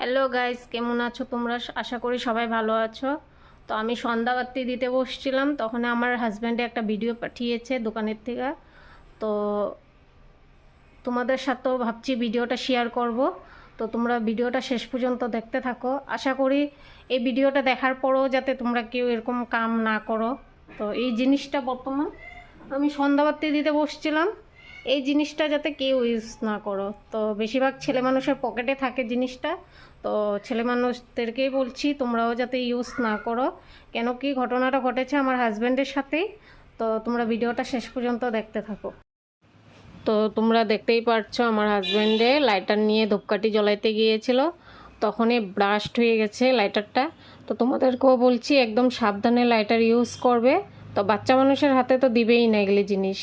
Hello guys, কেমন আছো তোমরা? আশা করি সবাই ভালো আছো। তো আমি সন্ধ্যাবাতি দিতে বসছিলাম, তখন আমার হাজব্যান্ডে একটা ভিডিও পাঠিয়েছে দোকানের থেকে। তো তোমাদের সাথেও ভাবছি ভিডিওটা শেয়ার করব। তো তোমরা ভিডিওটা শেষ পর্যন্ত দেখতে থাকো। আশা করি এই ভিডিওটা দেখার পরও যাতে তোমরা কেউ এরকম কাম না করো। তো এই জিনিসটা বর্তমান আমি সন্ধ্যাবাতি দিতে বসছিলাম, এই জিনিসটা যাতে কেউ ইউজ না করো। তো বেশিরভাগ ছেলে মানুষের পকেটে থাকে জিনিসটা। তো ছেলে মানুষদেরকেই বলছি তোমরাও যাতে ইউজ না করো। কেন কি ঘটনাটা ঘটেছে আমার হাজব্যান্ডের সাথেই। তো তোমরা ভিডিওটা শেষ পর্যন্ত দেখতে থাকো। তো তোমরা দেখতেই পারছো আমার হাজব্যান্ডে লাইটার নিয়ে ধূপকাঠি জ্বলাইতে গিয়েছিল, তখনই ব্লাস্ট হয়ে গেছে লাইটারটা। তো তোমাদেরকেও বলছি একদম সাবধানে লাইটার ইউজ করবে। তো বাচ্চা মানুষের হাতে তো দিবেই না এগুলি জিনিস।